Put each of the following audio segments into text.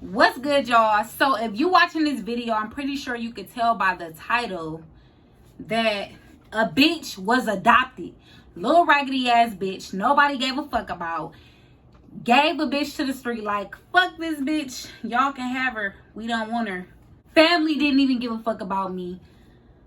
What's good, y'all? So if you're watching this video, I'm pretty sure you could tell by the title that a bitch was adopted. Little raggedy ass bitch nobody gave a fuck about. Gave a bitch to the street like, fuck this bitch, y'all can have her, we don't want her. Family didn't even give a fuck about me.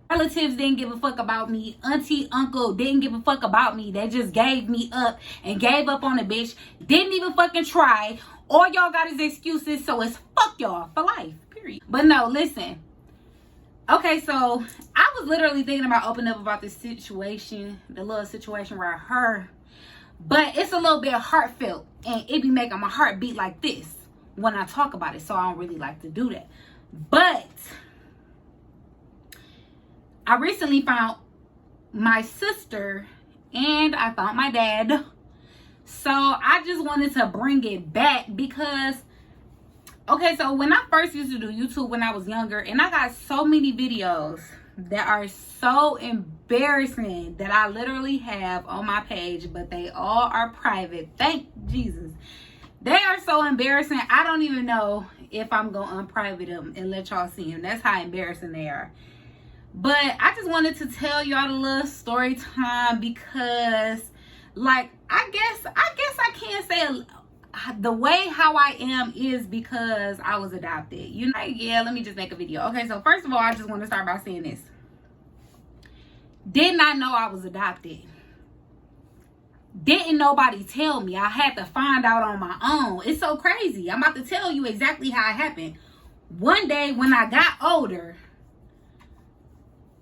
Relatives didn't give a fuck about me. Auntie, uncle didn't give a fuck about me. They just gave me up and gave up on the bitch. Didn't even fucking try. All y'all got is excuses, so it's fuck y'all for life, period. But no, listen. Okay, so I was literally thinking about opening up about this situation, the little situation where her, but it's a little bit heartfelt and it be making my heart beat like this when I talk about it, so I don't really like to do that. But I recently found my sister and I found my dad. So I just wanted to bring it back because, okay, so when I first used to do YouTube when I was younger, and I got so many videos that are so embarrassing that I literally have on my page, but they all are private. Thank Jesus. They are so embarrassing. I don't even know if I'm going to unprivate them and let y'all see them. That's how embarrassing they are. But I just wanted to tell y'all a little story time because, like, I guess I can't say the way how I am is because I was adopted. You know, yeah, let me just make a video. Okay, so first of all, I just want to start by saying this. Did not know I was adopted. Didn't nobody tell me. I had to find out on my own. It's so crazy. I'm about to tell you exactly how it happened. One day when I got older,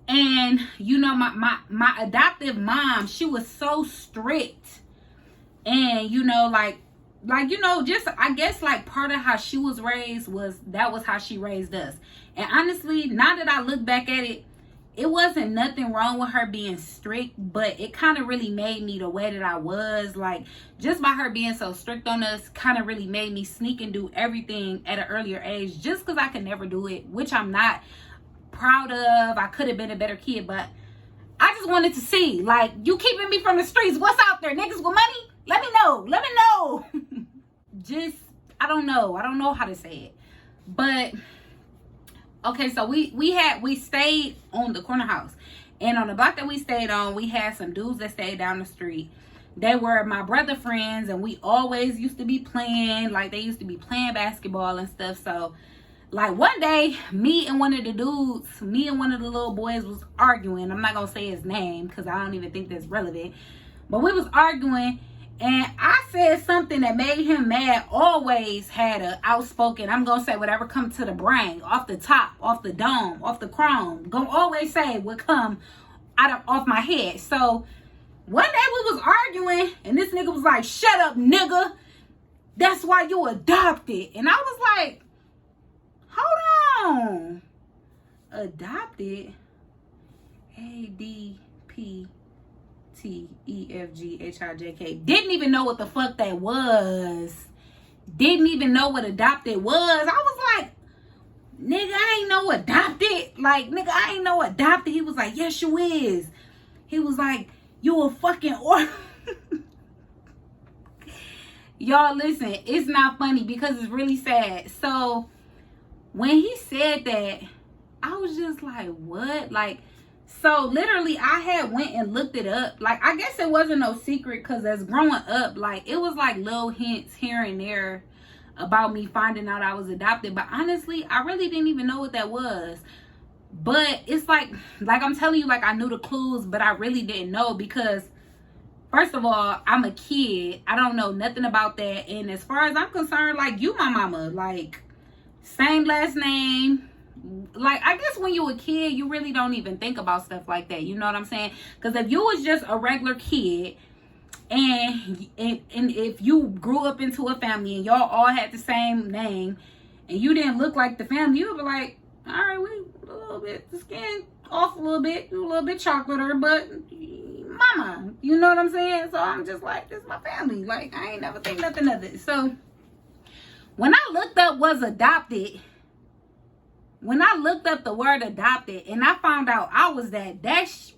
and you know, my adoptive mom, she was so strict. And you know, like you know, just I guess like part of how she was raised was how she raised us. And honestly, now that I look back at it, it wasn't nothing wrong with her being strict, but it kind of really made me the way that I was. Like, just by her being so strict on us kind of really made me sneak and do everything at an earlier age, just because I could never do it, which I'm not proud of. I could have been a better kid, but I just wanted to see, like, you keeping me from the streets, what's out there? Niggas with money? Let me know. Just, I don't know how to say it. But okay, so we stayed on the corner house, and on the block that we stayed on, we had some dudes that stayed down the street. They were my brother friends, and we always used to be playing, like they used to be playing basketball and stuff. So like one day, me and one of the little boys was arguing. I'm not gonna say his name because I don't even think that's relevant, but we was arguing, and I said something that made him mad. Always had a outspoken, I'm gonna say whatever come to the brain, off the top, off the dome, off the chrome. Gonna always say what come off my head. So one day we was arguing, and this nigga was like, "Shut up, nigga. That's why you adopted." And I was like, hold on. Adopted? ADPTEFGHIJK. Didn't even know what the fuck that was. Didn't even know what adopted was. I was like, nigga, I ain't know adopted. Like, nigga, I ain't know adopted. He was like, yes, you is. He was like, you a fucking Y'all, listen, it's not funny because it's really sad. So when he said that, I was just like, what? Like, so literally I had went and looked it up. Like, I guess it wasn't no secret because as growing up, like, it was like little hints here and there about me finding out I was adopted. But honestly, I really didn't even know what that was. But it's like I'm telling you, like, I knew the clues, but I really didn't know because, first of all, I'm a kid. I don't know nothing about that. And as far as I'm concerned, like, you my mama. Like, same last name. Like, I guess when you're a kid, you really don't even think about stuff like that. You know what I'm saying? Because if you was just a regular kid and if you grew up into a family and y'all all had the same name and you didn't look like the family, you would be like, all right, we a little bit, the skin off a little bit chocolate, but mama, you know what I'm saying? So I'm just like, this is my family. Like, I ain't never think nothing of it. So when I looked up when I looked up the word adopted and I found out I was that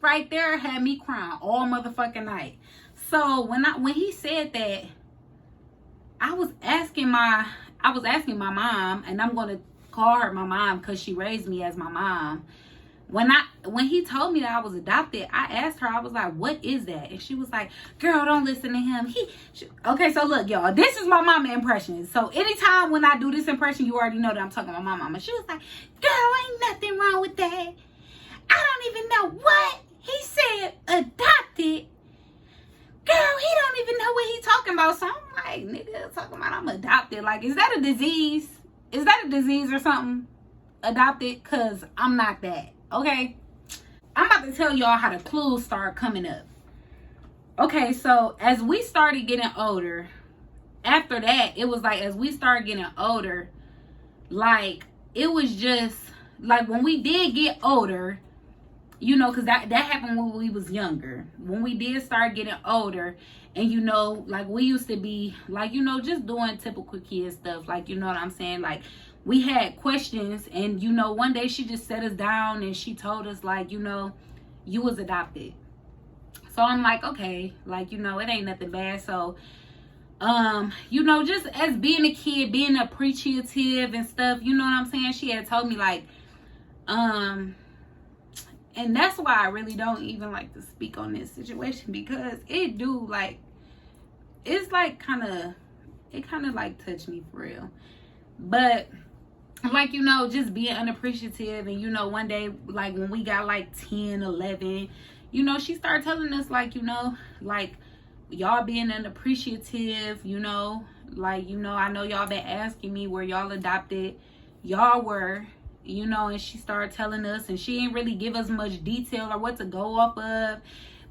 right there had me crying all motherfucking night. So when he said that, I was asking my I was asking my mom, and I'm going to call her my mom because she raised me as my mom. When he told me that I was adopted, I asked her, I was like, what is that? And she was like, girl, don't listen to him. Okay, so look, y'all, this is my mama impression. So anytime when I do this impression, you already know that I'm talking about my mama. She was like, girl, ain't nothing wrong with that. I don't even know what he said, adopted. Girl, he don't even know what he talking about. So I'm like, nigga, talking about I'm adopted. Like, is that a disease? Is that a disease or something? Adopted? Because I'm not that. Okay? I'm about to tell y'all how the clues start coming up. Okay, so as we started getting older, after that, it was like, as we started getting older, like, it was just, like, when we did get older, you know, because that happened when we was younger. When we did start getting older, and, you know, like, we used to be, like, you know, just doing typical kid stuff. Like, you know what I'm saying? Like, we had questions, and, you know, one day she just set us down, and she told us, like, you know, you was adopted. So I'm like, okay, like, you know, it ain't nothing bad. So, you know, just as being a kid, being appreciative and stuff, you know what I'm saying? She had told me, like, and that's why I really don't even like to speak on this situation, because it do, like, it's like it kind of like touched me for real. But, like, you know, just being unappreciative, and, you know, one day, like, when we got like 10, 11, you know, she started telling us, like, you know, like, y'all being unappreciative, you know, like, you know, I know y'all been asking me where y'all adopted. Y'all were, you know, and she started telling us, and she didn't really give us much detail or what to go off of.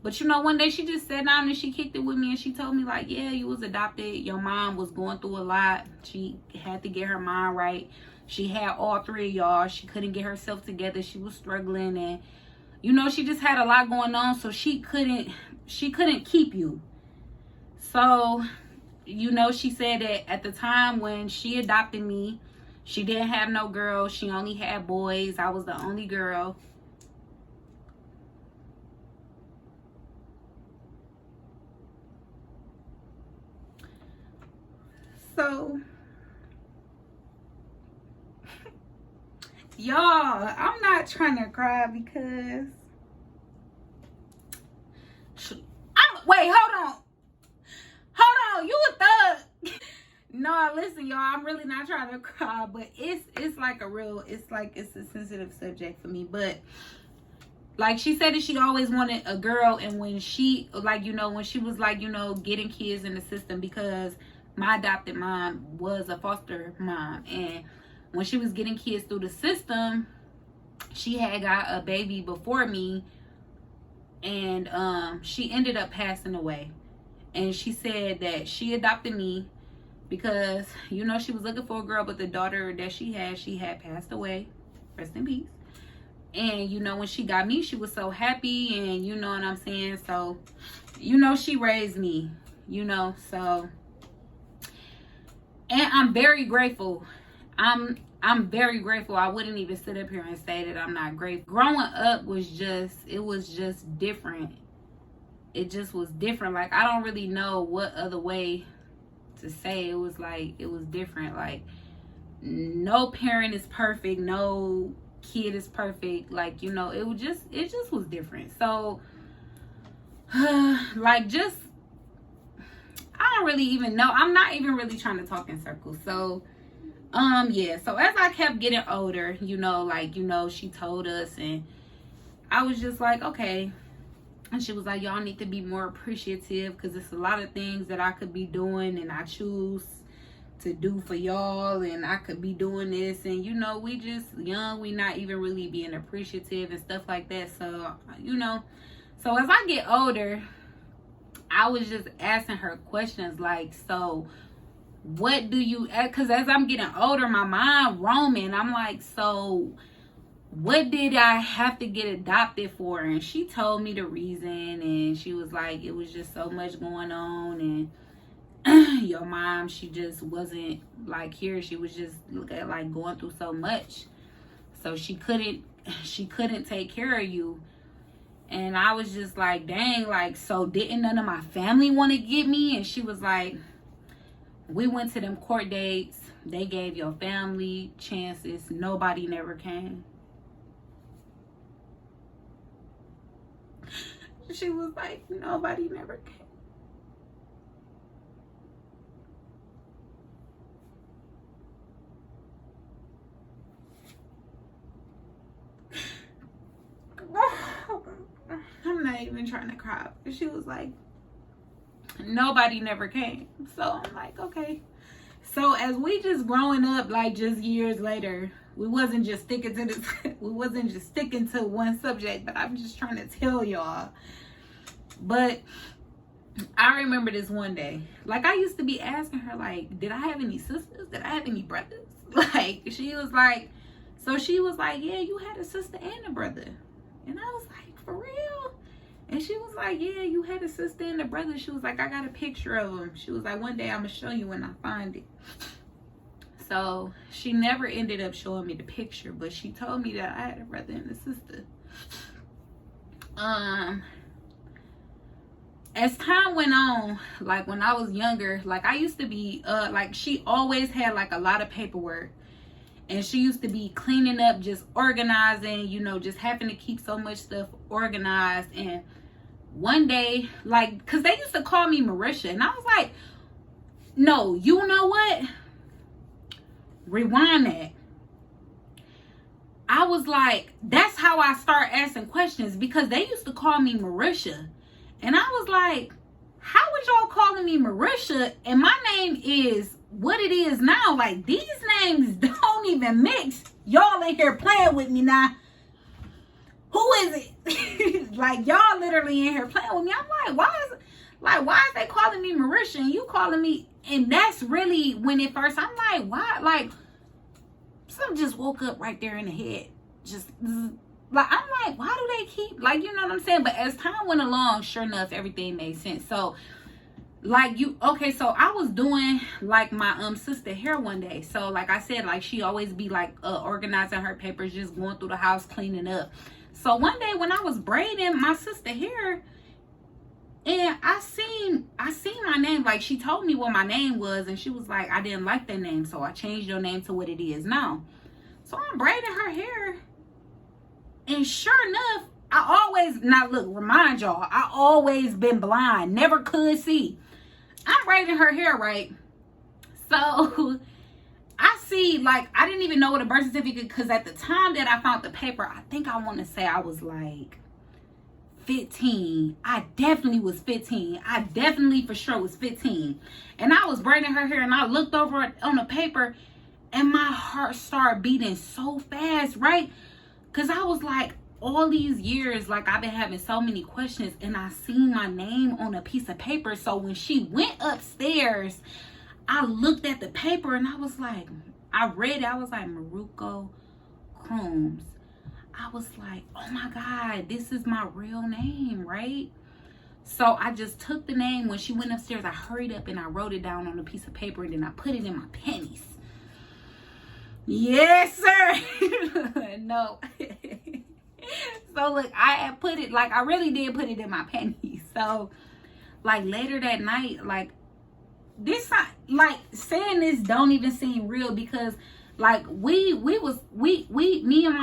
But, you know, one day she just sat down and she kicked it with me, and she told me, like, yeah, you was adopted. Your mom was going through a lot. She had to get her mind right. She had all three of y'all. She couldn't get herself together. She was struggling, and, you know, she just had a lot going on, so she couldn't keep you. So, you know, she said that at the time when she adopted me, she didn't have no girls. She only had boys. I was the only girl. So, y'all, I'm not trying to cry because wait, hold on, you a thug. No, listen, y'all, I'm really not trying to cry, but it's like a real, it's a sensitive subject for me. But, like, she said that she always wanted a girl, and when she, like, you know, when she was, like, you know, getting kids in the system, because my adopted mom was a foster mom, and when she was getting kids through the system, she had got a baby before me, and she ended up passing away. And she said that she adopted me because, you know, she was looking for a girl, but the daughter that she had passed away. Rest in peace. And, you know, when she got me, she was so happy, and, you know what I'm saying? So, you know, she raised me, you know, so, and I'm very grateful. I'm very grateful. I wouldn't even sit up here and say that I'm not grateful. Growing up was just, it was just different. It just was different. Like, I don't really know what other way to say. It was like, it was different. Like, no parent is perfect. No kid is perfect. Like, you know, it just was different. So, like, just, I don't really even know. I'm not even really trying to talk in circles. So, yeah. So as I kept getting older, you know, like, you know, she told us, and I was just like, okay. And she was like, y'all need to be more appreciative, because it's a lot of things that I could be doing, and I choose to do for y'all, and I could be doing this, and, you know, we just young, we not even really being appreciative and stuff like that. So, you know, so as I get older, I was just asking her questions like, so what do you, because as I'm getting older, my mind roaming, I'm like, so what did I have to get adopted for? And she told me the reason, and she was like, it was just so much going on, and your mom, she just wasn't like here. She was just like going through so much, so she couldn't take care of you. And I was just like, dang, like, so didn't none of my family want to get me? And she was like, we went to them court dates. they gave your family chances. Nobody never came. She was like, nobody never came. I'm not even trying to cry. She was like, nobody never came. So I'm like, okay. So as we just growing up, like just years later, we wasn't just sticking to this, we wasn't just sticking to one subject, but I'm just trying to tell y'all. But I remember this one day, like I used to be asking her, like, did I have any sisters? Did I have any brothers? Like, she was like, yeah, you had a sister and a brother. And I was like, for real? And she was like, yeah, you had a sister and a brother. She was like, I got a picture of them. She was like, one day I'm going to show you when I find it. So she never ended up showing me the picture, but she told me that I had a brother and a sister. As time went on, like when I was younger, like I used to be, like she always had like a lot of paperwork. And she used to be cleaning up, just organizing, you know, just having to keep so much stuff organized. And one day, like, because they used to call me Marisha. And I was like, no, you know what? Rewind that. I was like, that's how I start asking questions, because they used to call me Marisha. And I was like, how would y'all calling me Marisha? And my name is what it is now. Like, these names don't even mix. Y'all in here playing with me now. Who is it? Like, y'all literally in here playing with me. I'm like, why is they calling me Marisha and you calling me? And that's really when it first, I'm like, why? Like, something just woke up right there in the head. Just like, I'm like, why do they keep, like, you know what I'm saying? But as time went along, sure enough, everything made sense. So like so I was doing like my sister hair one day. So like I said, like she always be like organizing her papers, just going through the house, cleaning up. So one day when I was braiding my sister hair, and I seen my name, like she told me what my name was, and she was like, I didn't like that name, so I changed your name to what it is now. So I'm braiding her hair, and sure enough, I always, now look, remind y'all, I always been blind, never could see. I'm braiding her hair, right? So I see, like, I didn't even know what a birth certificate, because at the time that I found the paper, I think I want to say I was like 15. I definitely was 15. I definitely for sure was 15. And I was braiding her hair, and I looked over on the paper, and my heart started beating so fast, right? Because I was like, all these years, like I've been having so many questions, and I seen my name on a piece of paper. So when she went upstairs, I looked at the paper, and I was like, I read it. I was like, Maruko Crooms. I was like, oh my God, this is my real name, right? So I just took the name. When she went upstairs, I hurried up and I wrote it down on a piece of paper, and then I put it in my panties. Yes, sir. No. So look, I had put it, like I really did put it in my panties. So like later that night, like this, like saying this don't even seem real, because like me and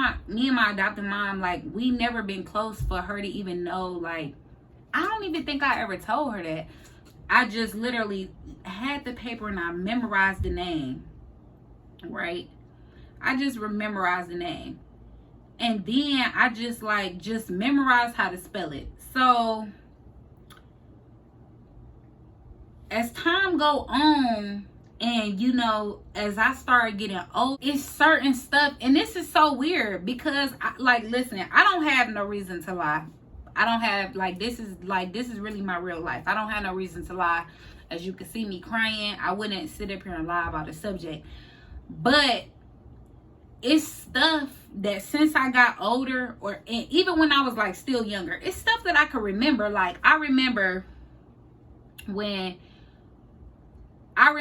my adopted mom, like we never been close for her to even know. Like I don't even think I ever told her that. I just literally had the paper and I memorized the name, right? I just memorized the name. And then I just memorized how to spell it. So as time go on, and you know, as I started getting old, it's certain stuff, and this is so weird, because listen, I don't have no reason to lie. I don't have, this is really my real life. I don't have no reason to lie. As you can see me crying, I wouldn't sit up here and lie about a subject. But it's stuff that since I got older, and even when I was like still younger, it's stuff that I can remember. Like I remember when I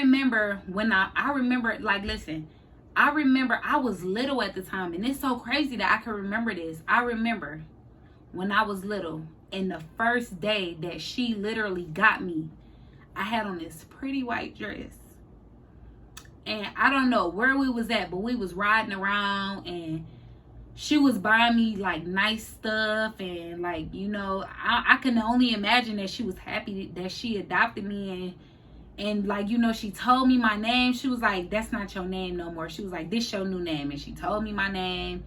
was little at the time, and it's so crazy that I can remember this. I remember when I was little, and the first day that she literally got me, I had on this pretty white dress. And I don't know where we was at, but we was riding around, and she was buying me like nice stuff, and like, you know, I can only imagine that she was happy that she adopted me. And like, you know, she told me my name. She was like, that's not your name no more. She was like, this your new name. And she told me my name.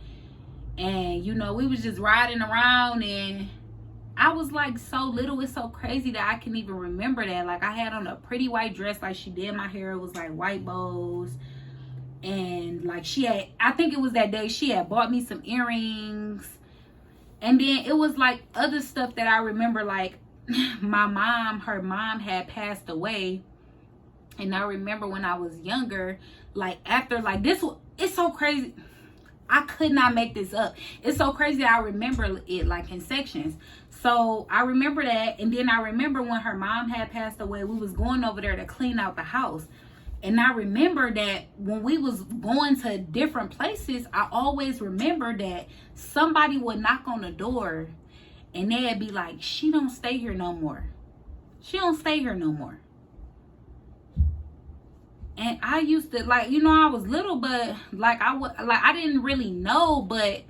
And, you know, we was just riding around, and I was like so little. It's so crazy that I can even remember that. Like, I had on a pretty white dress, like she did my hair. It was like white bows. And like she had, I think it was that day, she had bought me some earrings. And then it was like other stuff that I remember, like my mom, her mom had passed away. And I remember when I was younger, like after like this, it's so crazy. I could not make this up. It's so crazy. I remember it like in sections. So I remember that. And then I remember when her mom had passed away, we was going over there to clean out the house. And I remember that when we was going to different places, I always remember that somebody would knock on the door and they'd be like, she don't stay here no more. She don't stay here no more. And I used to, like, you know, I was little, but like I didn't really know, but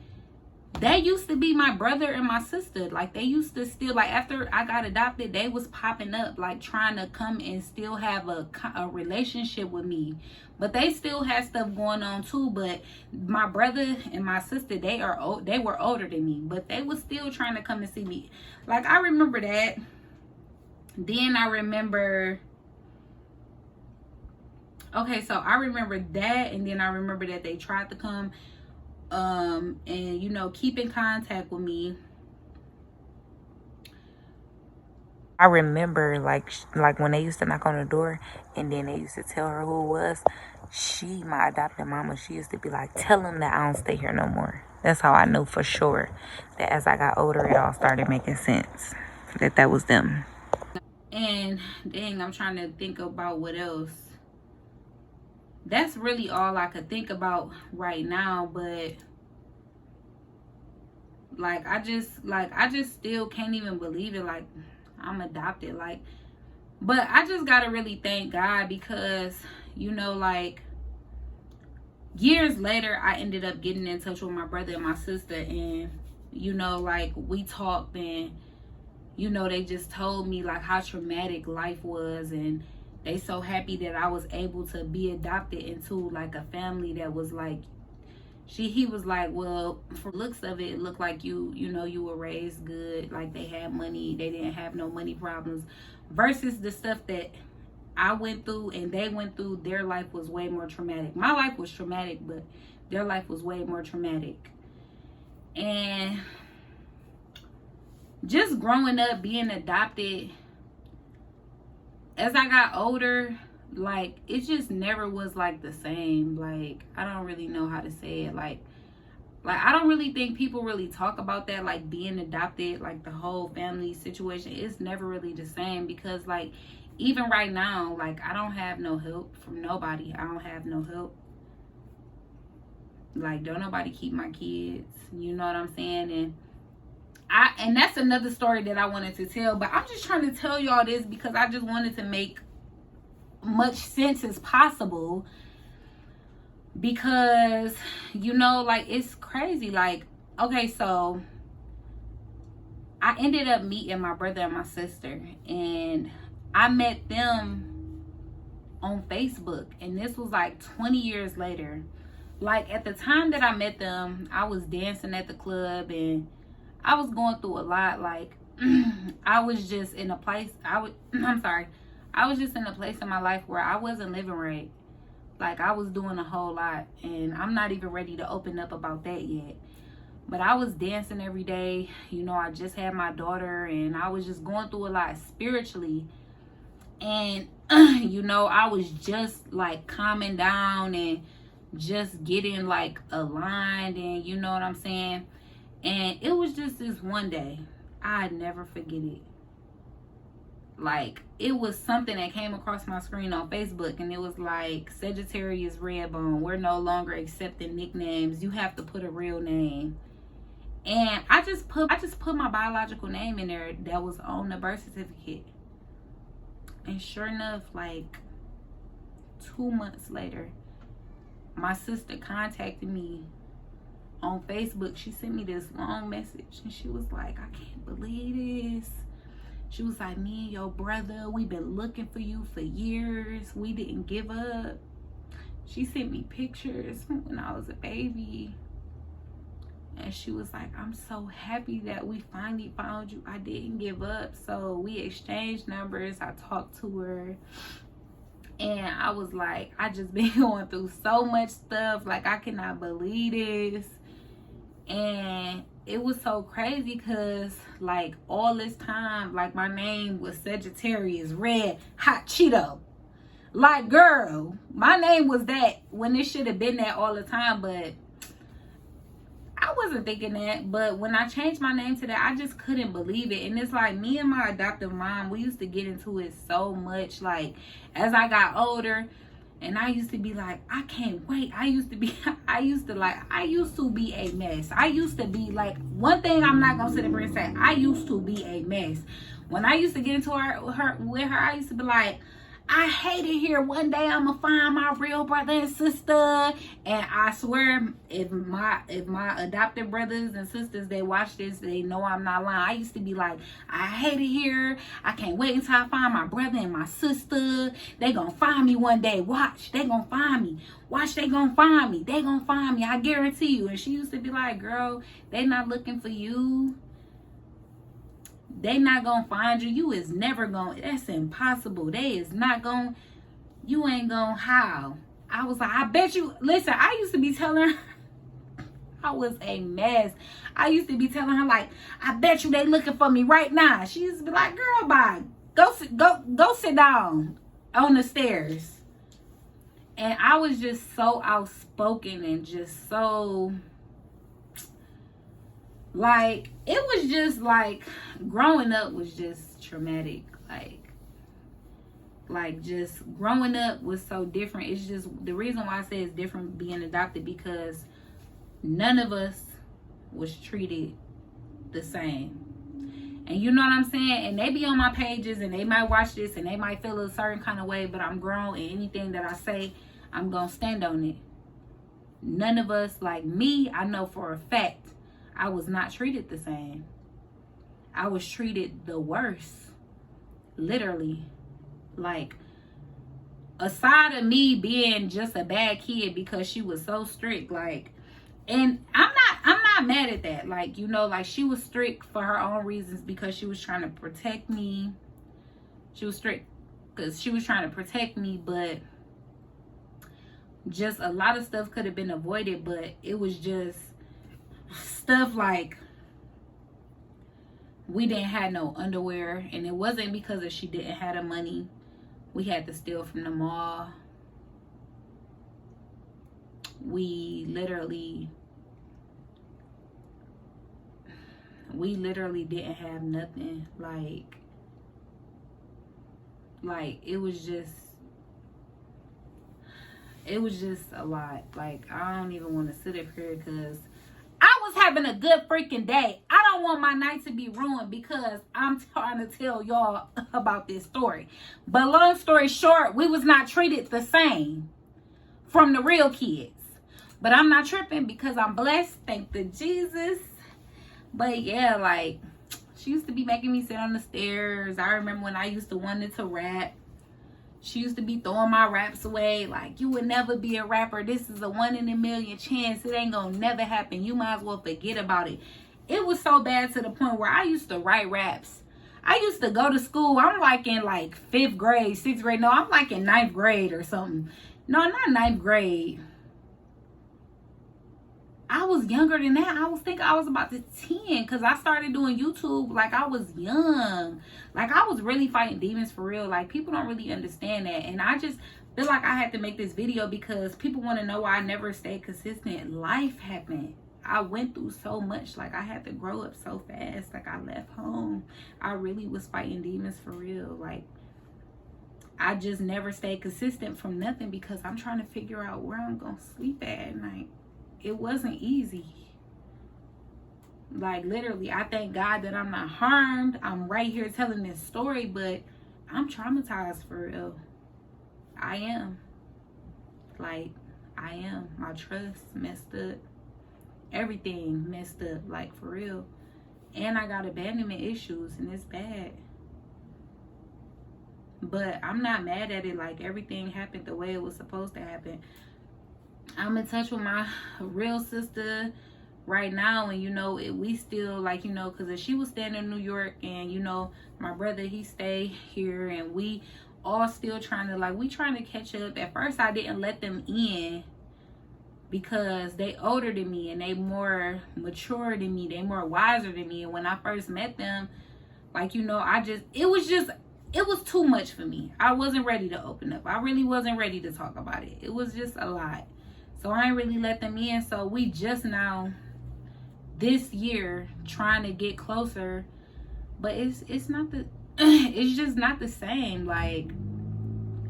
that used to be my brother and my sister. Like, they used to still, like, after I got adopted, they was popping up, like, trying to come and still have a relationship with me. But they still had stuff going on too. But my brother and my sister, they were older than me, but they was still trying to come and see me. Like, I remember that. Then I remember, okay, so I remember that, and then I remember that they tried to come and, you know, keep in contact with me. I remember like when they used to knock on the door, and then they used to tell her who it was. My adopted mama, she used to be like, tell them that I don't stay here no more. That's how I knew for sure that as I got older, it all started making sense that was them. And dang, I'm trying to think about what else. That's really all I could think about right now. But like, I just still can't even believe it. Like, I'm adopted. Like, but I just gotta really thank God, because, you know, like, years later, I ended up getting in touch with my brother and my sister, and, you know, like, we talked, and, you know, they just told me like how traumatic life was, and they so happy that I was able to be adopted into like a family that was like, he was like, well, for looks of it, it looked like you know, you were raised good, like they had money, they didn't have no money problems, versus the stuff that I went through and they went through. Their life was way more traumatic. My life was traumatic, but their life was way more traumatic. And just growing up, being adopted, as I got older, like, it just never was like the same. Like, I don't really know how to say it. Like I don't really think people really talk about that, like being adopted, like the whole family situation. It's never really the same, because like, even right now, like, I don't have no help from nobody. I don't have no help. Like, don't nobody keep my kids, you know what I'm saying? And that's another story that I wanted to tell, but I'm just trying to tell y'all this because I just wanted to make much sense as possible, because, you know, like, it's crazy. Like, okay, so I ended up meeting my brother and my sister, and I met them on Facebook, and this was like 20 years later. Like, at the time that I met them, I was dancing at the club, and I was going through a lot. Like, I was just in a place, I was just in a place in my life where I wasn't living right. Like, I was doing a whole lot, and I'm not even ready to open up about that yet. But I was dancing every day. You know, I just had my daughter, and I was just going through a lot spiritually. And, you know, I was just like calming down and just getting like aligned, and you know what I'm saying? And it was just this one day, I'd never forget it. Like, it was something that came across my screen on Facebook, and it was like, Sagittarius Redbone, we're no longer accepting nicknames. You have to put a real name. And I just put my biological name in there that was on the birth certificate. And sure enough, like 2 months later, my sister contacted me on Facebook. She sent me this long message and she was like, I can't believe this. She was like, me and your brother, we've been looking for you for years. We didn't give up. She sent me pictures when I was a baby. And she was like, I'm so happy that we finally found you. I didn't give up. So we exchanged numbers. I talked to her. And I was like, I just been going through so much stuff. Like, I cannot believe this. And it was so crazy because, like, all this time, like, my name was Sagittarius Red Hot Cheeto. Like, girl, my name was that when it should have been that all the time. But I wasn't thinking that. But when I changed my name to that, I just couldn't believe it. And it's like, me and my adoptive mom, we used to get into it so much. Like, as I got older, and I used to be like, I can't wait. I used to be a mess. I used to be like, one thing I'm not gonna sit up here and say, I used to be a mess. When I used to get into her with her, I used to be like, I hate it here. One day I'm gonna find my real brother and sister. And I swear, if my adopted brothers and sisters, they watch this, they know I'm not lying. I used to be like, I hate it here. I can't wait until I find my brother and my sister. They gonna find me one day. Watch, they gonna find me. Watch, they gonna find me. They gonna find me. I guarantee you. And she used to be like, girl, they not looking for you. They not gonna find you. You is never gonna. That's impossible. They is not gonna. You ain't gonna how. I was like, I bet you. Listen, I used to be telling her I was a mess. I used to be telling her like, I bet you they looking for me right now. She used to be like, girl, bye. Go sit down on the stairs. And I was just so outspoken and just so. Like, it was just like, growing up was just traumatic. Like just growing up was so different. It's just, the reason why I say it's different being adopted, because none of us was treated the same. And you know what I'm saying? And they be on my pages and they might watch this and they might feel a certain kind of way, but I'm grown, and anything that I say, I'm gonna stand on it. None of us, like me, I know for a fact, I was not treated the same. I was treated the worst. Literally. Like, aside of me being just a bad kid because she was so strict, like, and I'm not mad at that. Like, you know, like, she was strict for her own reasons because she was trying to protect me. She was strict because she was trying to protect me, but just a lot of stuff could have been avoided, but it was just stuff like, we didn't have no underwear, and it wasn't because of she didn't have the money. We had to steal from the mall. We literally didn't have nothing. Like it was just a lot. Like, I don't even want to sit up here because I was having a good freaking day. I don't want my night to be ruined because I'm trying to tell y'all about this story. But long story short, we was not treated the same from the real kids. But I'm not tripping because I'm blessed. Thank the Jesus. But yeah, like, she used to be making me sit on the stairs. I remember when I used to wanted to rap. She used to be throwing my raps away. Like, you would never be a rapper. This is a 1 in a million chance. It ain't gonna never happen. You might as well forget about it. It was so bad to the point where I used to write raps. I used to go to school. I'm like in like 5th grade, 6th grade. No, I'm like in 9th grade or something. No, not 9th grade. I was younger than that. I was thinking I was about to 10 because I started doing YouTube like I was young. Like, I was really fighting demons for real. Like, people don't really understand that. And I just feel like I had to make this video because people want to know why I never stayed consistent. Life happened. I went through so much. Like, I had to grow up so fast. Like, I left home. I really was fighting demons for real. Like, I just never stayed consistent from nothing because I'm trying to figure out where I'm going to sleep at night. It wasn't easy. Like, literally, I thank God that I'm not harmed. I'm right here telling this story, but I'm traumatized for real. I am. Like, I am. My trust messed up. Everything messed up, like, for real. And I got abandonment issues, and it's bad. But I'm not mad at it. Like, everything happened the way it was supposed to happen. I'm in touch with my real sister right now, and you know, we still, like, you know, because if she was staying in New York, and you know, my brother, he stay here, and we all still trying to, like, we trying to catch up. At first I didn't let them in because they older than me and they more mature than me, they more wiser than me. And when I first met them, like, you know, it was too much for me. I wasn't ready to open up. I really wasn't ready to talk about it. It was just a lot. So I ain't really let them in. So we just now this year trying to get closer, but it's not the it's just not the same. Like,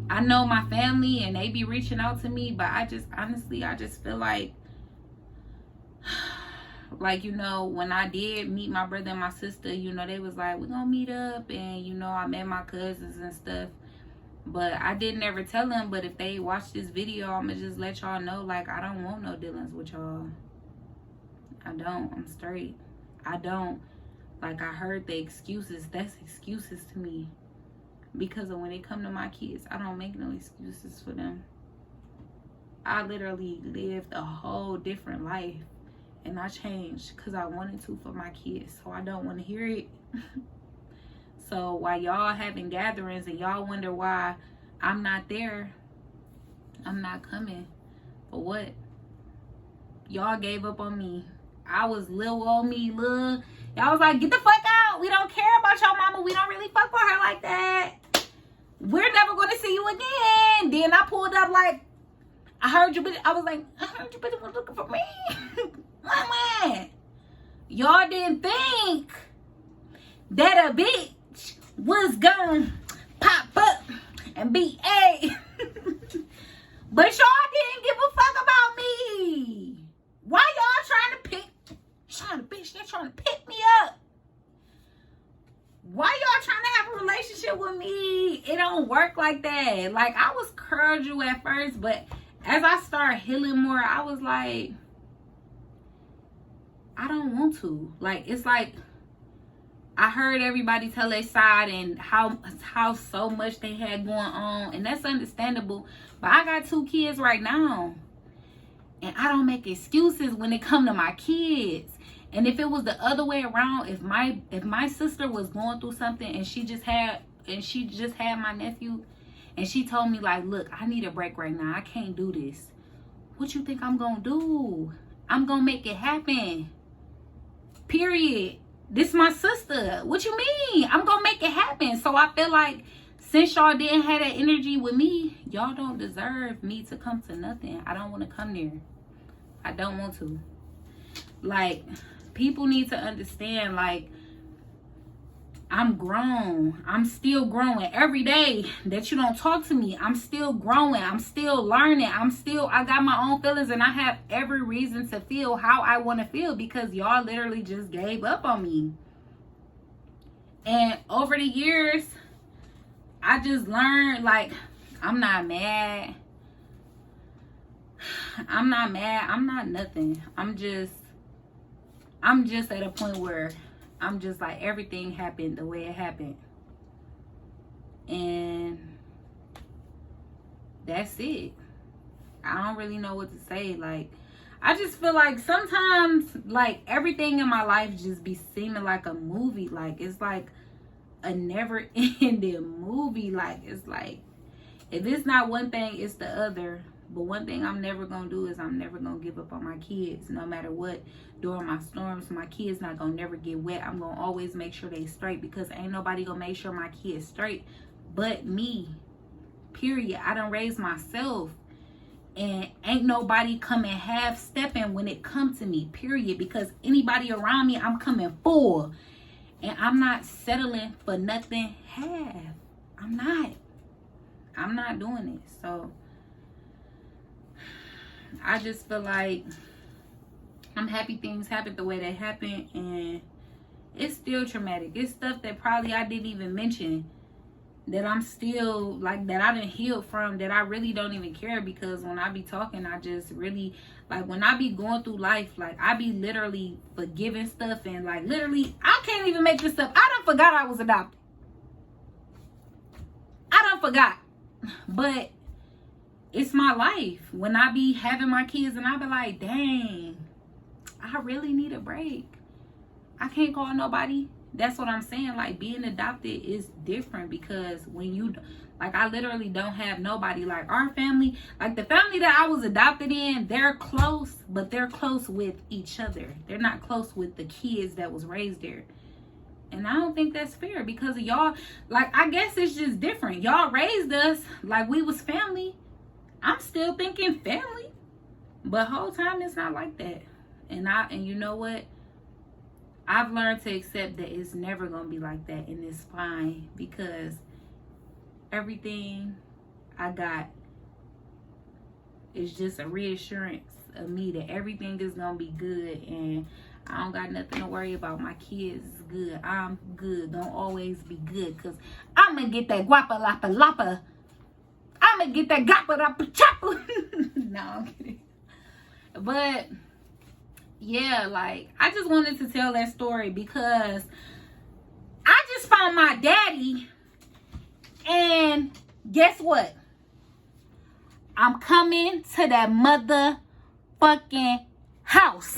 I know my family and they be reaching out to me, but I just honestly, I just feel like you know, when I did meet my brother and my sister, you know, they was like, we're gonna meet up, and you know, I met my cousins and stuff, but I didn't ever tell them. But if they watch this video, I'm gonna just let y'all know, like, I don't want no dealings with y'all. I don't. I'm straight. I don't. Like, I heard the excuses. That's excuses to me. Because of when it come to my kids, I don't make no excuses for them. I literally lived a whole different life. And I changed because I wanted to for my kids. So I don't want to hear it. So while y'all having gatherings and y'all wonder why I'm not there, I'm not coming. For what? Y'all gave up on me. I was little old me, little. Y'all was like, get the fuck out. We don't care about your mama. We don't really fuck with her like that. We're never going to see you again. Then I pulled up like, I heard you, bitch. I was like, I heard you, bitch was looking for me. Man, y'all didn't think that a bitch was gonna pop up and be a. But y'all didn't give a fuck about me. Why y'all they're trying to pick me up? Why y'all trying to have a relationship with me? It don't work like that. Like, I was cordial at first, but as I started healing more, I was like, I don't want to. Like, it's like, I heard everybody tell their side and how so much they had going on, and that's understandable. But I got 2 kids right now, and I don't make excuses when it come to my kids. And if it was the other way around, if my sister was going through something and she just had my nephew, and she told me, like, look, I need a break right now. I can't do this. What you think I'm gonna do? I'm gonna make it happen. Period. This my sister. What you mean? I'm gonna make it happen. So I feel like since y'all didn't have that energy with me, y'all don't deserve me to come to nothing. I don't want to come there. I don't want to. Like, people need to understand, like, I'm grown. I'm still growing. Every day that you don't talk to me, I'm still growing. I'm still learning. I got my own feelings, and I have every reason to feel how I want to feel because y'all literally just gave up on me. And over the years, I just learned, like, I'm not mad. I'm not mad. I'm not nothing. I'm just at a point where I'm just like, everything happened the way it happened. And that's it. I don't really know what to say. Like, I just feel like sometimes, like, everything in my life just be seeming like a movie. Like, it's like a never ending movie. Like, it's like, if it's not one thing, it's the other. But one thing I'm never going to do is I'm never going to give up on my kids. No matter what, during my storms, my kids not going to never get wet. I'm going to always make sure they straight, because ain't nobody going to make sure my kids straight but me. Period. I done raised myself. And ain't nobody coming half-stepping when it comes to me. Period. Because anybody around me, I'm coming full. And I'm not settling for nothing half. I'm not doing it. So I just feel like I'm happy things happened the way they happened, and it's still traumatic. It's stuff that probably I didn't even mention that I'm still like, that I didn't heal from, that I really don't even care, because when I be talking, I just really, like, when I be going through life, like, I be literally forgiving stuff, and like, literally, I can't even make this up. I done forgot I was adopted. I done forgot. But it's my life. When I be having my kids and I be like, dang, I really need a break. I can't call nobody. That's what I'm saying. Like, being adopted is different, because when you, like, I literally don't have nobody. Like, our family, like the family that I was adopted in, they're close, but they're close with each other. They're not close with the kids that was raised there. And I don't think that's fair, because of y'all. Like, I guess it's just different. Y'all raised us like we was family. I'm still thinking family, but whole time it's not like that. And you know what? I've learned to accept that it's never gonna be like that, and it's fine, because everything I got is just a reassurance of me that everything is gonna be good, and I don't got nothing to worry about. My kids is good. I'm good. Don't always be good, because I'm gonna get that guapa lapa lapa. I'm gonna get that gapa lapa choppa. No, I'm kidding. But yeah, like, I just wanted to tell that story, because I just found my daddy, and guess what? I'm coming to that motherfucking house.